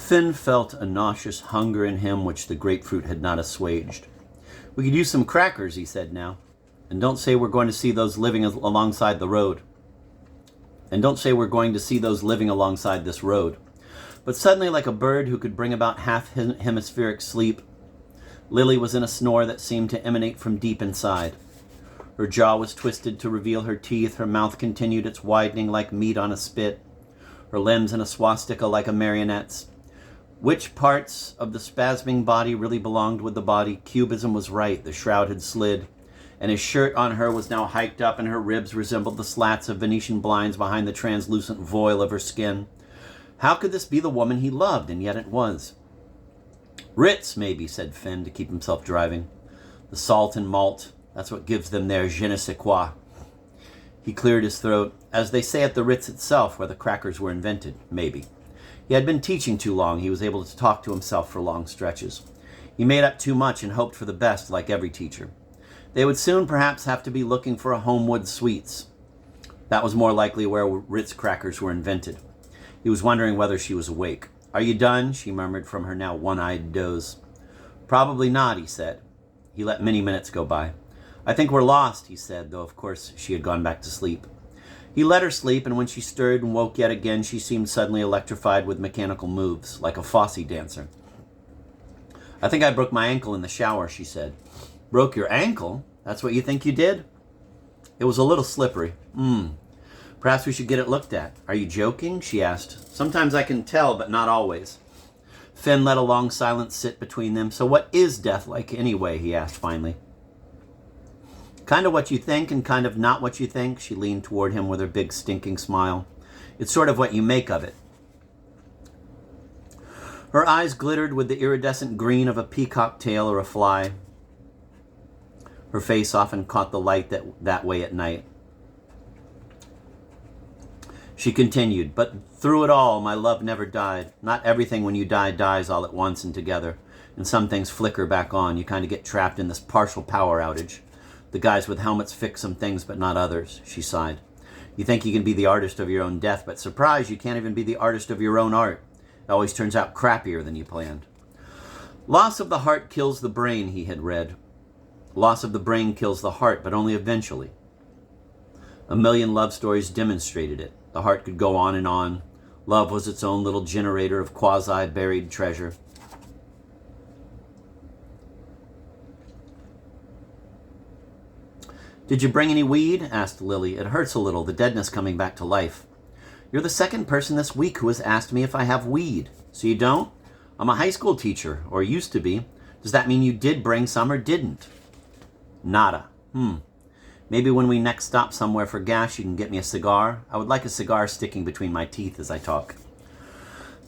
Finn felt a nauseous hunger in him which the grapefruit had not assuaged. "We could use some crackers," he said now. "And don't say we're going to see those living alongside the road. And don't say we're going to see those living alongside this road." But suddenly, like a bird who could bring about half-hemispheric sleep, Lily was in a snore that seemed to emanate from deep inside. Her jaw was twisted to reveal her teeth, her mouth continued its widening like meat on a spit, her limbs in a swastika like a marionette's. Which parts of the spasming body really belonged with the body? Cubism was right, the shroud had slid, and his shirt on her was now hiked up, and her ribs resembled the slats of Venetian blinds behind the translucent voile of her skin. How could this be the woman he loved? And yet it was. "Ritz, maybe," said Finn to keep himself driving. "The salt and malt, that's what gives them their je ne sais quoi." He cleared his throat. "As they say at the Ritz itself, where the crackers were invented, maybe." He had been teaching too long. He was able to talk to himself for long stretches. He made up too much and hoped for the best, like every teacher. They would soon perhaps have to be looking for a Homewood Sweets. That was more likely where Ritz crackers were invented. He was wondering whether she was awake. "Are you done?" she murmured from her now one-eyed doze. "Probably not," he said. He let many minutes go by. "I think we're lost," he said, though of course she had gone back to sleep. He let her sleep, and when she stirred and woke yet again, she seemed suddenly electrified with mechanical moves, like a Fosse dancer. "I think I broke my ankle in the shower," she said. "Broke your ankle? That's what you think you did?" "It was a little slippery." Perhaps we should get it looked at." "Are you joking?" she asked. "Sometimes I can tell, but not always." Finn let a long silence sit between them. "So what is death like anyway?" he asked finally. "Kind of what you think and kind of not what you think." She leaned toward him with her big stinking smile. "It's sort of what you make of it." Her eyes glittered with the iridescent green of a peacock tail or a fly. Her face often caught the light that way at night. She continued, "But through it all, my love never died. Not everything when you die dies all at once and together. And some things flicker back on. You kind of get trapped in this partial power outage. The guys with helmets fix some things, but not others." She sighed. "You think you can be the artist of your own death, but surprise, you can't even be the artist of your own art. It always turns out crappier than you planned." "Loss of the heart kills the brain," he had read. "Loss of the brain kills the heart, but only eventually." A million love stories demonstrated it. The heart could go on and on. Love was its own little generator of quasi-buried treasure. "Did you bring any weed?" asked Lily. "It hurts a little, the deadness coming back to life." "You're the second person this week who has asked me if I have weed. So you don't? I'm a high school teacher, or used to be. Does that mean you did bring some or didn't?" "Nada." Maybe when we next stop somewhere for gas, you can get me a cigar. I would like a cigar sticking between my teeth as I talk."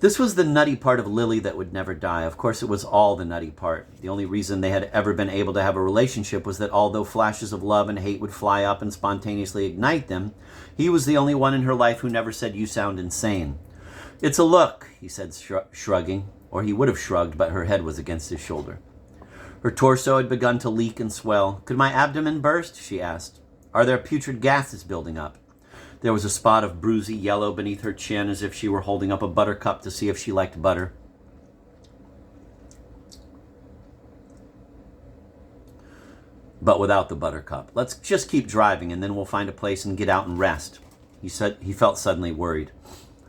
This was the nutty part of Lily that would never die. Of course, it was all the nutty part. The only reason they had ever been able to have a relationship was that although flashes of love and hate would fly up and spontaneously ignite them, he was the only one in her life who never said, "You sound insane." "It's a look," he said, shrugging. Or he would have shrugged, but her head was against his shoulder. Her torso had begun to leak and swell. "Could my abdomen burst?" she asked. "Are there putrid gases building up?" There was a spot of bruisey yellow beneath her chin, as if she were holding up a buttercup to see if she liked butter. But without the buttercup. "Let's just keep driving, and then we'll find a place and get out and rest." He felt suddenly worried.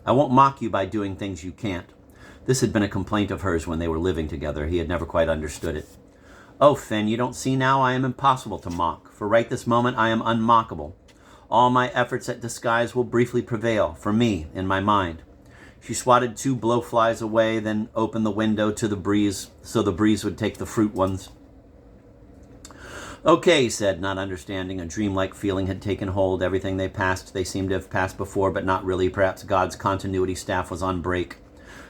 "I won't mock you by doing things you can't." This had been a complaint of hers when they were living together. He had never quite understood it. "Oh, Finn, you don't see now? I am impossible to mock. For right this moment, I am unmockable. All my efforts at disguise will briefly prevail, for me, in my mind." She swatted 2 blowflies away, then opened the window to the breeze, so the breeze would take the fruit ones. "Okay," he said, not understanding. A dreamlike feeling had taken hold. Everything they passed, they seemed to have passed before, but not really. Perhaps God's continuity staff was on break.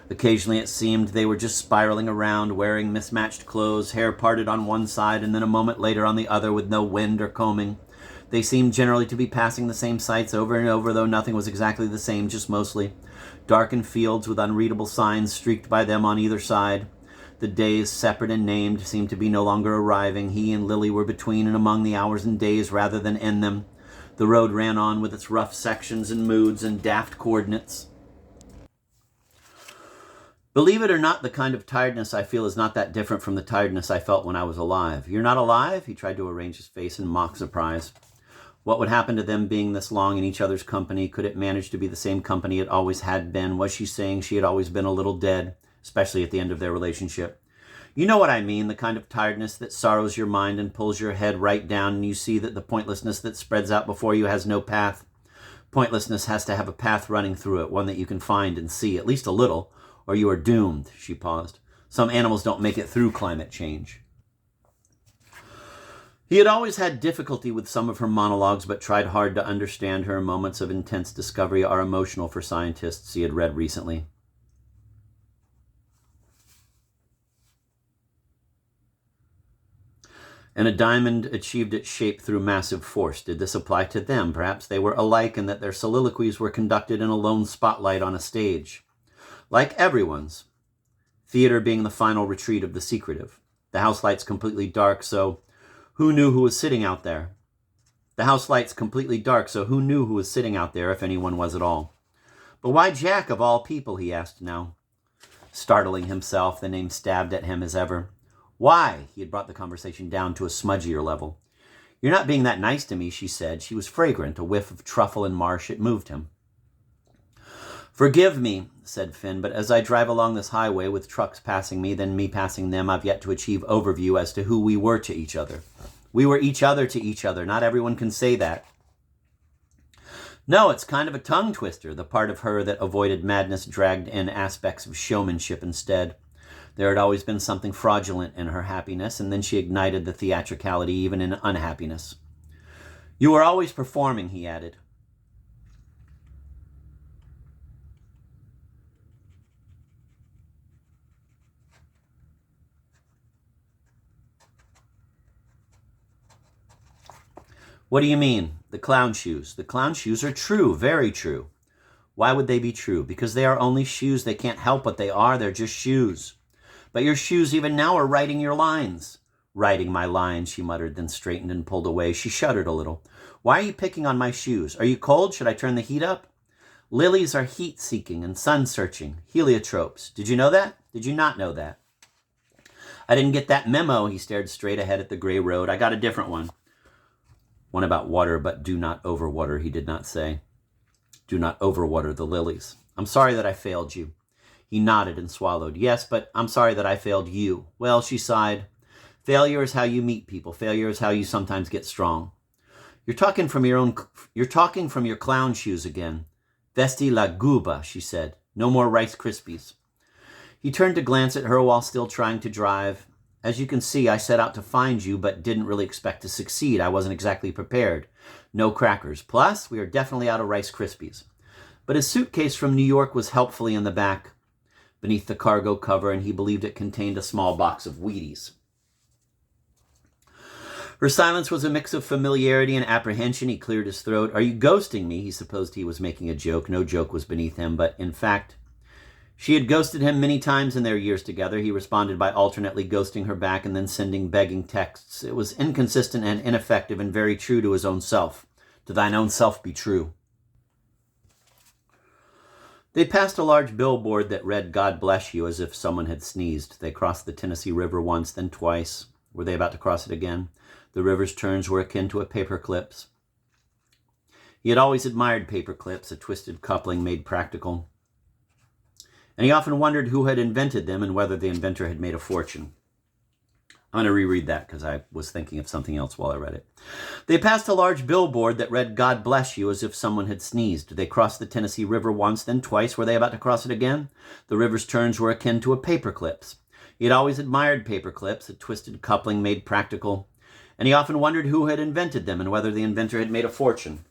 Occasionally it seemed they were just spiraling around, wearing mismatched clothes, hair parted on one side and then a moment later on the other with no wind or combing. They seemed generally to be passing the same sights over and over, though nothing was exactly the same, just mostly. Darkened fields with unreadable signs streaked by them on either side. The days, separate and named, seemed to be no longer arriving. He and Lily were between and among the hours and days rather than in them. The road ran on with its rough sections and moods and daft coordinates. Believe it or not, the kind of tiredness I feel is not that different from the tiredness I felt when I was alive. You're not alive? He tried to arrange his face in mock surprise. What would happen to them being this long in each other's company? Could it manage to be the same company it always had been? Was she saying she had always been a little dead, especially at the end of their relationship? You know what I mean, the kind of tiredness that sorrows your mind and pulls your head right down, and you see that the pointlessness that spreads out before you has no path. Pointlessness has to have a path running through it, one that you can find and see, at least a little, or you are doomed. She paused. Some animals don't make it through climate change. He had always had difficulty with some of her monologues, but tried hard to understand her. Moments of intense discovery are emotional for scientists, he had read recently. And a diamond achieved its shape through massive force. Did this apply to them? Perhaps they were alike in that their soliloquies were conducted in a lone spotlight on a stage. Like everyone's. Theater being the final retreat of the secretive. The house lights completely dark, so who knew who was sitting out there? The house lights completely dark, so who knew who was sitting out there, if anyone was at all? But why Jack, of all people, he asked now. Startling himself, the name stabbed at him as ever. Why? He had brought the conversation down to a smudgier level. You're not being that nice to me, she said. She was fragrant, a whiff of truffle and marsh. It moved him. Forgive me, said Finn, but as I drive along this highway with trucks passing me, then me passing them, I've yet to achieve overview as to who we were to each other. We were each other to each other. Not everyone can say that. No, it's kind of a tongue twister. The part of her that avoided madness dragged in aspects of showmanship instead. There had always been something fraudulent in her happiness, and then she ignited the theatricality even in unhappiness. You were always performing, he added. What do you mean? The clown shoes. The clown shoes are true, very true. Why would they be true? Because they are only shoes. They can't help what they are. They're just shoes. But your shoes even now are writing your lines. Writing my lines, she muttered, then straightened and pulled away. She shuddered a little. Why are you picking on my shoes? Are you cold? Should I turn the heat up? Lilies are heat-seeking and sun-searching. Heliotropes. Did you know that? Did you not know that? I didn't get that memo. He stared straight ahead at the gray road. I got a different one. One about water, but do not overwater, he did not say. Do not overwater the lilies. I'm sorry that I failed you. He nodded and swallowed. Yes, but I'm sorry that I failed you. Well, she sighed. Failure is how you meet people. Failure is how you sometimes get strong. You're talking from your clown shoes again. Vesti la guba, she said. No more Rice Krispies. He turned to glance at her while still trying to drive. As you can see, I set out to find you, but didn't really expect to succeed. I wasn't exactly prepared. No crackers. Plus, we are definitely out of Rice Krispies. But his suitcase from New York was helpfully in the back, beneath the cargo cover, and he believed it contained a small box of Wheaties. Her silence was a mix of familiarity and apprehension. He cleared his throat. Are you ghosting me? He supposed he was making a joke. No joke was beneath him, but in fact, she had ghosted him many times in their years together. He responded by alternately ghosting her back and then sending begging texts. It was inconsistent and ineffective and very true to his own self. To thine own self be true. They passed a large billboard that read, God bless you, as if someone had sneezed. They crossed the Tennessee River once, then twice. Were they about to cross it again? The river's turns were akin to a paperclip's. He had always admired paperclips, a twisted coupling made practical. And he often wondered who had invented them and whether the inventor had made a fortune. I'm going to reread that because I was thinking of something else while I read it. They passed a large billboard that read, God bless you, as if someone had sneezed. They crossed the Tennessee River once, then twice. Were they about to cross it again? The river's turns were akin to a paperclip's. He had always admired paperclips, a twisted coupling made practical. And he often wondered who had invented them and whether the inventor had made a fortune.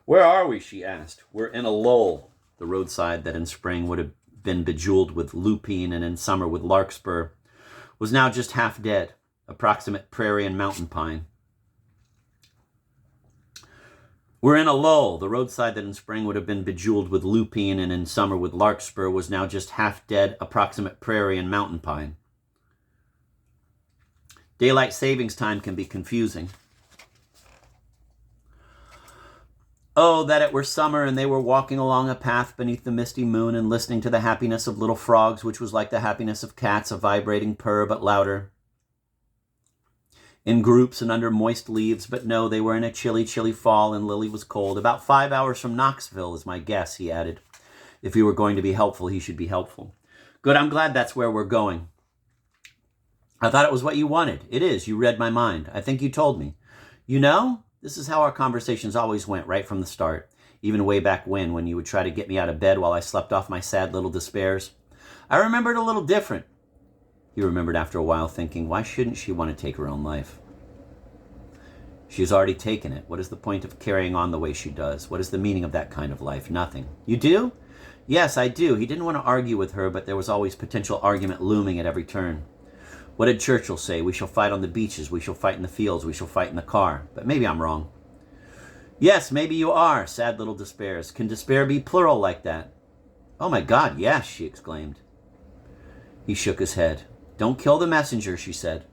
Where are we? She asked. We're in a lull. The roadside that in spring would have been bejeweled with lupine and in summer with larkspur was now just half dead, approximate prairie and mountain pine. We're in a lull. The roadside that in spring would have been bejeweled with lupine and in summer with larkspur was now just half dead, approximate prairie and mountain pine. Daylight savings time can be confusing. Oh, that it were summer and they were walking along a path beneath the misty moon and listening to the happiness of little frogs, which was like the happiness of cats, a vibrating purr but louder. In groups and under moist leaves, but no, they were in a chilly, chilly fall and Lily was cold. About 5 hours from Knoxville is my guess, he added. If he were going to be helpful, he should be helpful. Good, I'm glad that's where we're going. I thought it was what you wanted. It is. You read my mind. I think you told me. You know, this is how our conversations always went right from the start, even way back when you would try to get me out of bed while I slept off my sad little despairs. I remembered a little different. He remembered after a while, thinking, why shouldn't she want to take her own life? She has already taken it. What is the point of carrying on the way she does? What is the meaning of that kind of life? Nothing. You do? Yes, I do. He didn't want to argue with her, but there was always potential argument looming at every turn. What did Churchill say? We shall fight on the beaches, we shall fight in the fields, we shall fight in the car. But maybe I'm wrong. Yes, maybe you are, sad little despairs. Can despair be plural like that? Oh my God, yes, she exclaimed. He shook his head. Don't kill the messenger, she said.